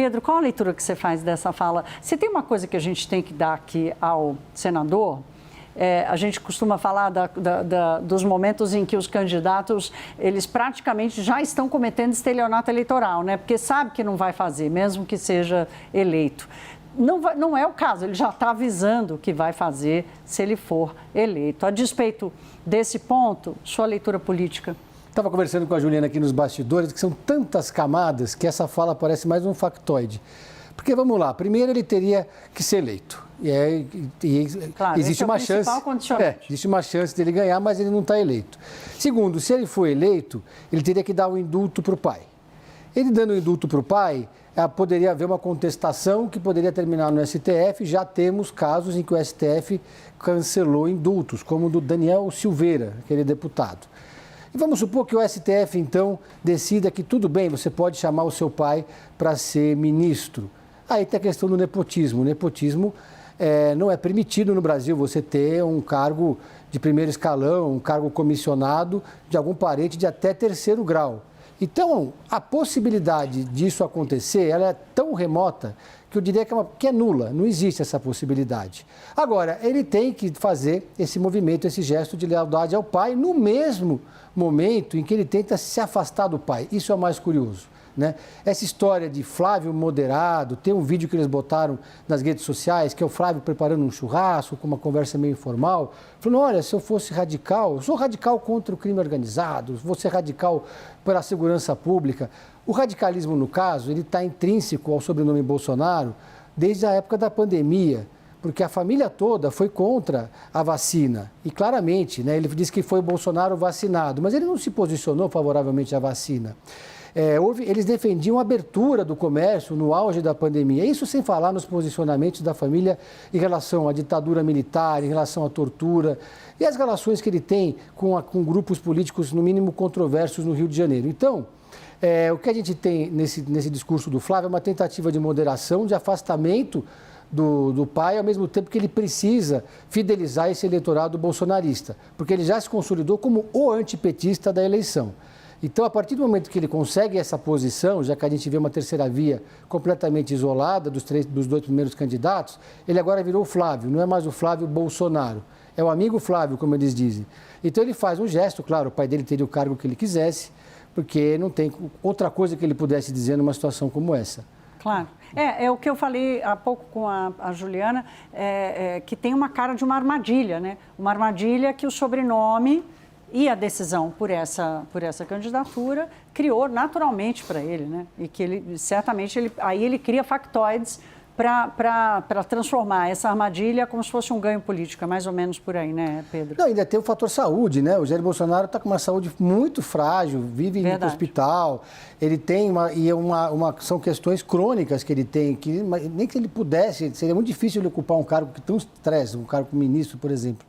Pedro, qual a leitura que você faz dessa fala? Se tem uma coisa que a gente tem que dar aqui ao senador, a gente costuma falar dos momentos em que os candidatos, eles praticamente já estão cometendo estelionato eleitoral, né? Porque sabe que não vai fazer, mesmo que seja eleito. Não é o caso, ele já está avisando que vai fazer se ele for eleito. A despeito desse ponto, sua leitura política? Estava conversando com a Juliana aqui nos bastidores, que são tantas camadas que essa fala parece mais um factoide. Porque, vamos lá, primeiro ele teria que ser eleito. Claro, existe uma chance. Existe uma chance dele ganhar, mas ele não está eleito. Segundo, se ele for eleito, ele teria que dar um indulto para o pai. Ele dando o indulto para o pai, poderia haver uma contestação que poderia terminar no STF. Já temos casos em que o STF cancelou indultos, como o do Daniel Silveira, aquele deputado. E vamos supor que o STF, então, decida que tudo bem, você pode chamar o seu pai para ser ministro. Aí tem a questão do nepotismo. O nepotismo não é permitido no Brasil você ter um cargo de primeiro escalão, um cargo comissionado de algum parente de até terceiro grau. Então, a possibilidade disso acontecer, ela é tão remota que eu diria que é nula, não existe essa possibilidade. Agora, ele tem que fazer esse movimento, esse gesto de lealdade ao pai no mesmo momento em que ele tenta se afastar do pai. Isso é o mais curioso, né? Essa história de Flávio moderado, tem um vídeo que eles botaram nas redes sociais, que é o Flávio preparando um churrasco, com uma conversa meio informal, falando, olha, se eu fosse radical, eu sou radical contra o crime organizado, vou ser radical pela segurança pública. O radicalismo, no caso, ele está intrínseco ao sobrenome Bolsonaro desde a época da pandemia, porque a família toda foi contra a vacina. E claramente, né, ele disse que foi Bolsonaro vacinado, mas ele não se posicionou favoravelmente à vacina. Eles defendiam a abertura do comércio no auge da pandemia. Isso sem falar nos posicionamentos da família em relação à ditadura militar, em relação à tortura e as relações que ele tem com grupos políticos, no mínimo, controversos no Rio de Janeiro. Então, o que a gente tem nesse discurso do Flávio é uma tentativa de moderação, de afastamento do pai, ao mesmo tempo que ele precisa fidelizar esse eleitorado bolsonarista, porque ele já se consolidou como o antipetista da eleição. Então, a partir do momento que ele consegue essa posição, já que a gente vê uma terceira via completamente isolada dos dois primeiros candidatos, ele agora virou o Flávio, não é mais o Flávio Bolsonaro, é o amigo Flávio, como eles dizem. Então, ele faz um gesto, claro, o pai dele teria o cargo que ele quisesse, porque não tem outra coisa que ele pudesse dizer numa situação como essa. Claro. É o que eu falei há pouco com a Juliana, que tem uma cara de uma armadilha, né? Uma armadilha que o sobrenome e a decisão por essa candidatura criou naturalmente para ele, né? E que ele, certamente, aí ele cria factoides para transformar essa armadilha como se fosse um ganho político, é mais ou menos por aí, né, Pedro? Não, ainda tem o fator saúde, né? O Jair Bolsonaro está com uma saúde muito frágil, vive no hospital, ele tem são questões crônicas que ele tem, que nem que ele pudesse, seria muito difícil ele ocupar um cargo que tão estresse, um cargo como ministro, por exemplo.